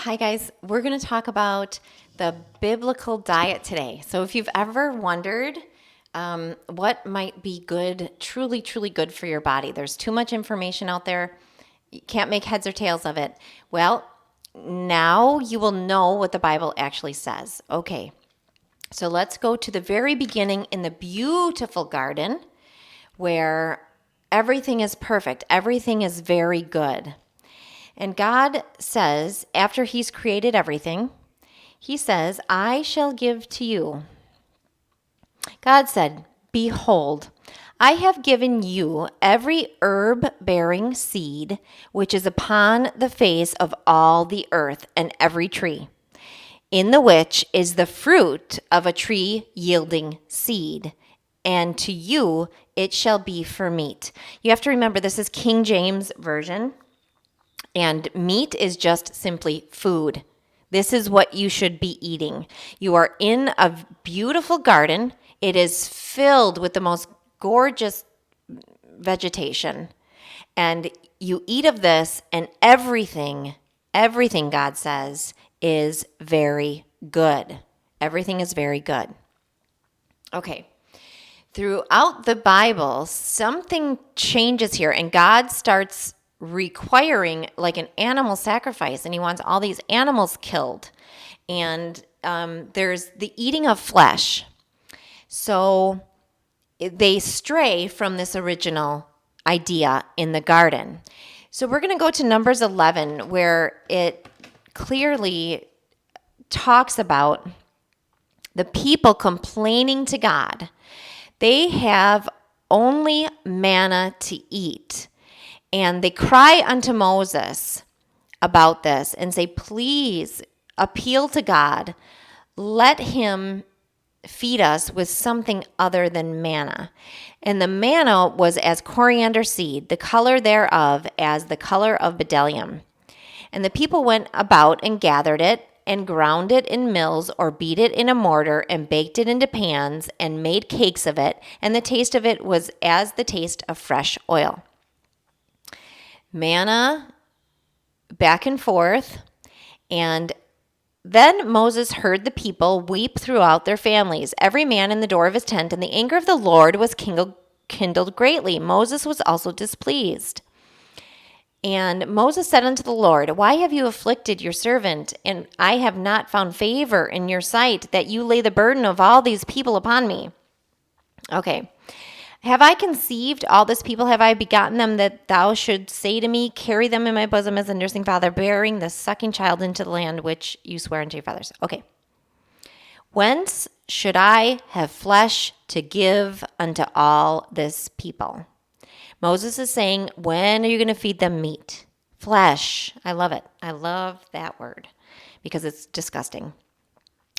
Hi, guys. We're going to talk about the biblical diet today. So, if you've ever wondered what might be good, truly, truly good for your body, there's too much information out there. You can't make heads or tails of it. Well, now you will know what the Bible actually says. Okay, so let's go to the very beginning in the beautiful garden where everything is perfect, everything is very good. And God says, after He's created everything, He says, I shall give to you. God said, behold, I have given you every herb-bearing seed which is upon the face of all the earth, and every tree, in the which is the fruit of a tree yielding seed. And to you it shall be for meat. You have to remember, this is King James Version. And meat is just simply food. This is what you should be eating. You are in a beautiful garden. It is filled with the most gorgeous vegetation. And you eat of this, and everything God says is very good. Everything is very good. Okay. Throughout the Bible, something changes here, and God starts requiring like an animal sacrifice, and He wants all these animals killed. And there's the eating of flesh. So they stray from this original idea in the garden. So we're going to go to Numbers 11, where it clearly talks about the people complaining to God. They have only manna to eat. And they cry unto Moses about this and say, please appeal to God. Let Him feed us with something other than manna. And the manna was as coriander seed, the color thereof as the color of bdellium. And the people went about and gathered it and ground it in mills or beat it in a mortar and baked it into pans and made cakes of it. And the taste of it was as the taste of fresh oil. Manna back and forth. And then Moses heard the people weep throughout their families, every man in the door of his tent, and the anger of the Lord was kindled greatly. Moses was also displeased. And Moses said unto the Lord, why have you afflicted your servant? And I have not found favor in your sight, that you lay the burden of all these people upon me. Okay. Have I conceived all this people? Have I begotten them, that thou shouldst say to me, carry them in my bosom as a nursing father, bearing the sucking child into the land which you swear unto your fathers? Okay. Whence should I have flesh to give unto all this people? Moses is saying, when are you going to feed them meat? Flesh. I love it. I love that word because it's disgusting.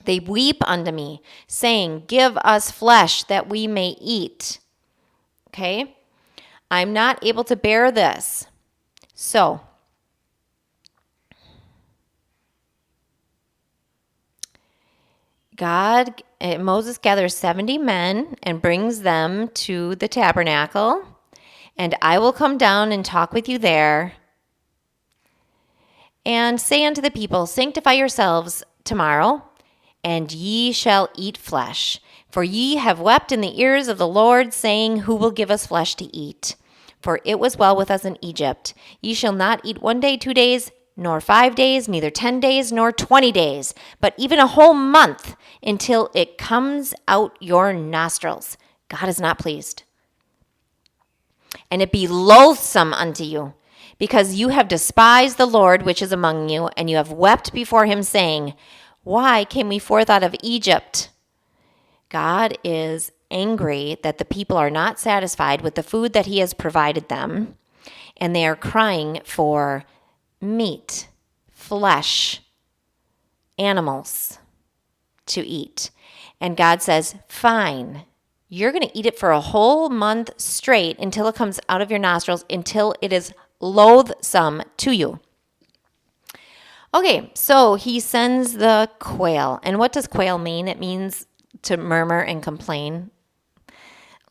They weep unto me, saying, give us flesh that we may eat. Okay, I'm not able to bear this. So, Moses gathers 70 men and brings them to the tabernacle, and I will come down and talk with you there, and say unto the people, sanctify yourselves tomorrow, and ye shall eat flesh. For ye have wept in the ears of the Lord, saying, who will give us flesh to eat? For it was well with us in Egypt. Ye shall not eat 1 day, 2 days, nor 5 days, neither 10 days, nor 20 days, but even a whole month, until it comes out your nostrils. God is not pleased. And it be loathsome unto you, because you have despised the Lord which is among you, and you have wept before Him, saying, why came we forth out of Egypt? God is angry that the people are not satisfied with the food that He has provided them, and they are crying for meat, flesh, animals to eat. And God says, fine, you're going to eat it for a whole month straight until it comes out of your nostrils, until it is loathsome to you. Okay, so He sends the quail. And what does quail mean? It means to murmur and complain,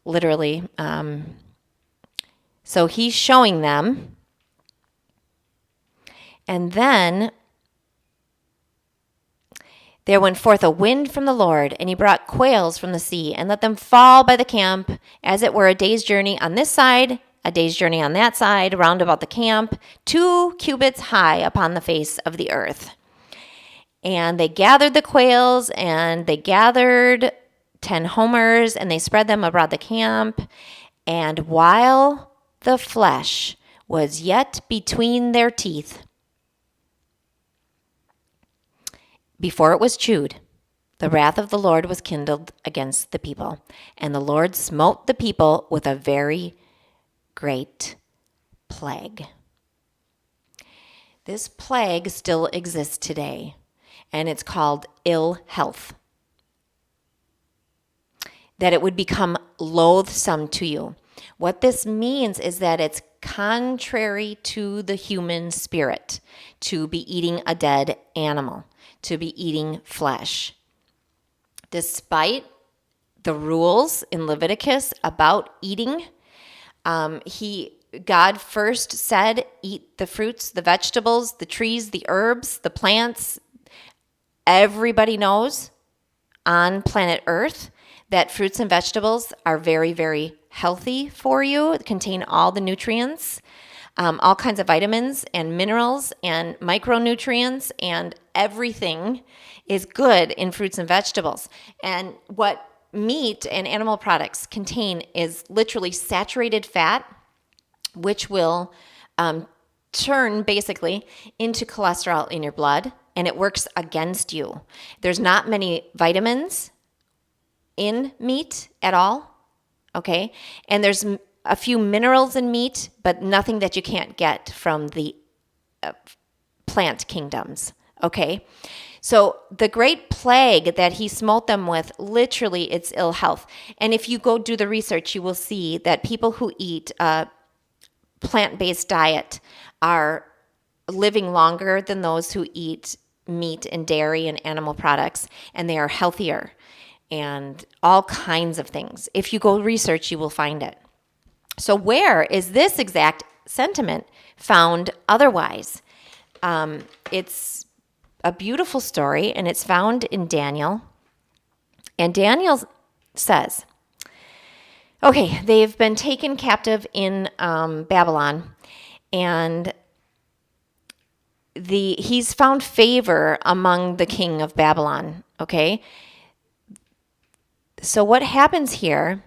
literally. So He's showing them. And then There went forth a wind from the Lord, and he brought quails from the sea, and let them fall by the camp, as it were a day's journey on this side, a day's journey on that side, round about the camp, 2 cubits high upon the face of the earth. And they gathered the quails, and they gathered 10 homers, and they spread them abroad the camp. And while the flesh was yet between their teeth, before it was chewed, the wrath of the Lord was kindled against the people, and the Lord smote the people with a very great plague. This plague still exists today, and it's called ill health. That it would become loathsome to you. What this means is that it's contrary to the human spirit to be eating a dead animal, to be eating flesh. Despite the rules in Leviticus about eating, God first said, eat the fruits, the vegetables, the trees, the herbs, the plants. Everybody knows on planet Earth that fruits and vegetables are very, very healthy for you, contain all the nutrients, all kinds of vitamins and minerals and micronutrients, and everything is good in fruits and vegetables. And what meat and animal products contain is literally saturated fat, which will turn basically into cholesterol in your blood, and it works against you. There's not many vitamins in meat at all, okay? And there's a few minerals in meat, but nothing that you can't get from the plant kingdoms, okay? So the great plague that he smote them with, literally it's ill health. And if you go do the research, you will see that people who eat a plant-based diet are living longer than those who eat meat and dairy and animal products, and they are healthier and all kinds of things. If you go research, you will find it. So where is this exact sentiment found otherwise? It's a beautiful story, and it's found in Daniel. And Daniel says, okay, they've been taken captive in Babylon, and he's found favor among the king of Babylon, okay? So what happens here,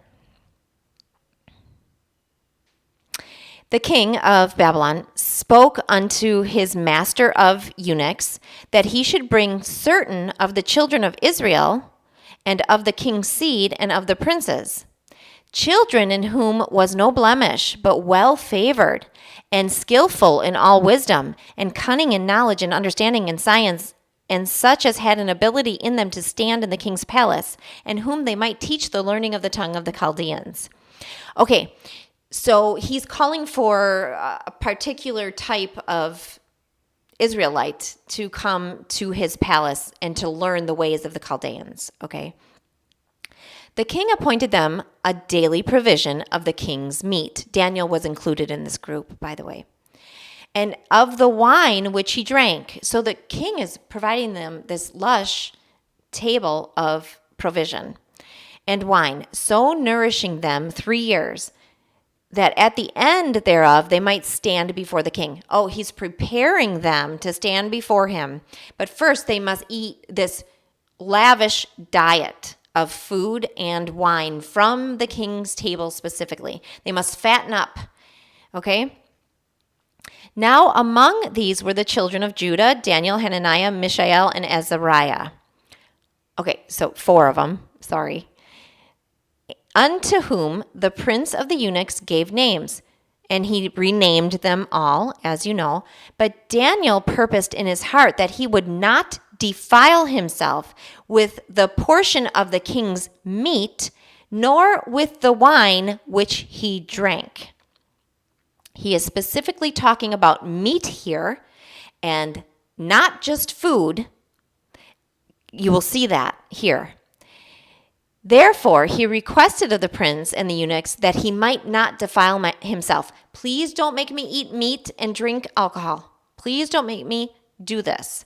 the king of Babylon spoke unto his master of eunuchs that he should bring certain of the children of Israel and of the king's seed and of the princes, children in whom was no blemish, but well favored and skillful in all wisdom and cunning in knowledge and understanding and science, and such as had an ability in them to stand in the king's palace, and whom they might teach the learning of the tongue of the Chaldeans. Okay, so he's calling for a particular type of Israelite to come to his palace and to learn the ways of the Chaldeans, okay? The king appointed them a daily provision of the king's meat. Daniel was included in this group, by the way. And of the wine which he drank. So the king is providing them this lush table of provision and wine, so nourishing them 3 years, that at the end thereof they might stand before the king. Oh, he's preparing them to stand before him. But first they must eat this lavish diet of food and wine from the king's table specifically. They must fatten up, okay? Now among these were the children of Judah, Daniel, Hananiah, Mishael, and Azariah. Okay, so 4 of them, sorry. Unto whom the prince of the eunuchs gave names, and he renamed them all, as you know. But Daniel purposed in his heart that he would not defile himself with the portion of the king's meat, nor with the wine which he drank. He is specifically talking about meat here, and not just food. You will see that here. Therefore, he requested of the prince and the eunuchs that he might not defile himself. Please don't make me eat meat and drink alcohol. Please don't make me do this.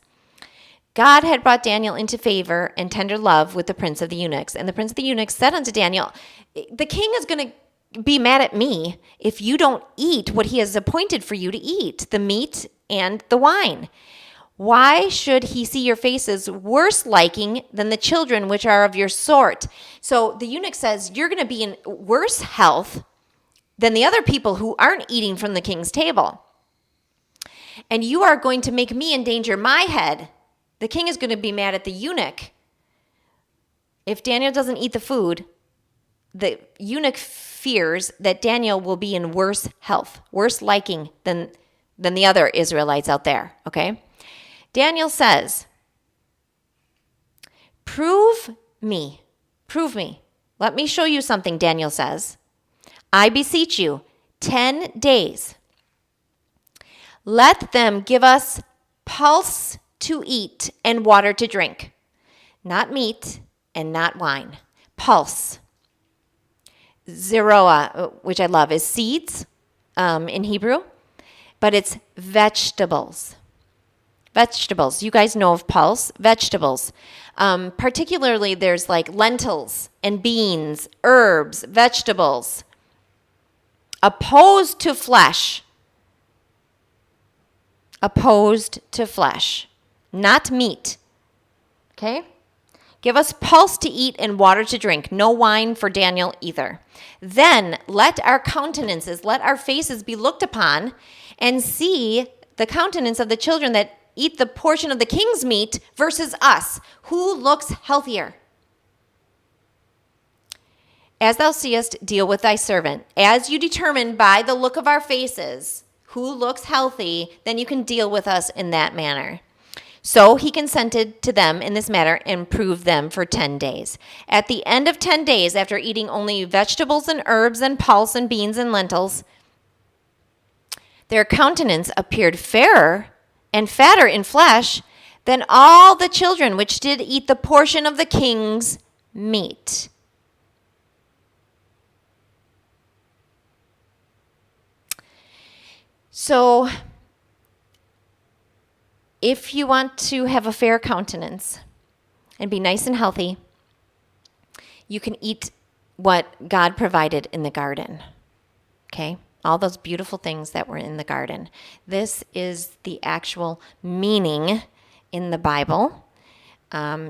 God had brought Daniel into favor and tender love with the prince of the eunuchs. And the prince of the eunuchs said unto Daniel, the king is going to be mad at me if you don't eat what he has appointed for you to eat, the meat and the wine. Why should he see your faces worse liking than the children which are of your sort? So the eunuch says, you're going to be in worse health than the other people who aren't eating from the king's table. And you are going to make me endanger my head. The king is going to be mad at the eunuch. If Daniel doesn't eat the food, the eunuch fears that Daniel will be in worse health, worse liking than the other Israelites out there, okay? Daniel says, prove me. Let me show you something, Daniel says. I beseech you, 10 days. Let them give us pulse to eat and water to drink. Not meat and not wine. Pulse. Zeroa, which I love, is seeds in Hebrew, but it's vegetables. Vegetables. You guys know of pulse. Vegetables. Particularly, there's like lentils and beans, herbs, vegetables. Opposed to flesh. Opposed to flesh. Not meat. Okay? Give us pulse to eat and water to drink. No wine for Daniel either. Then let our countenances, let our faces be looked upon and see the countenance of the children that eat the portion of the king's meat versus us. Who looks healthier? As thou seest, deal with thy servant. As you determine by the look of our faces who looks healthy, then you can deal with us in that manner. So he consented to them in this matter and proved them for 10 days. At the end of 10 days, after eating only vegetables and herbs and pulse and beans and lentils, their countenance appeared fairer and fatter in flesh than all the children which did eat the portion of the king's meat. So, if you want to have a fair countenance and be nice and healthy, you can eat what God provided in the garden. Okay? All those beautiful things that were in the garden. This is the actual meaning in the Bible,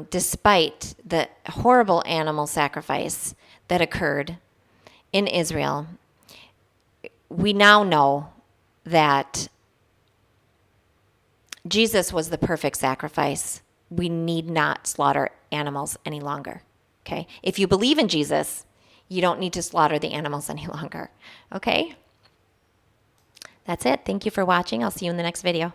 despite the horrible animal sacrifice that occurred in Israel. We now know that Jesus was the perfect sacrifice. We need not slaughter animals any longer. Okay? If you believe in Jesus, you don't need to slaughter the animals any longer. Okay? That's it. Thank you for watching. I'll see you in the next video.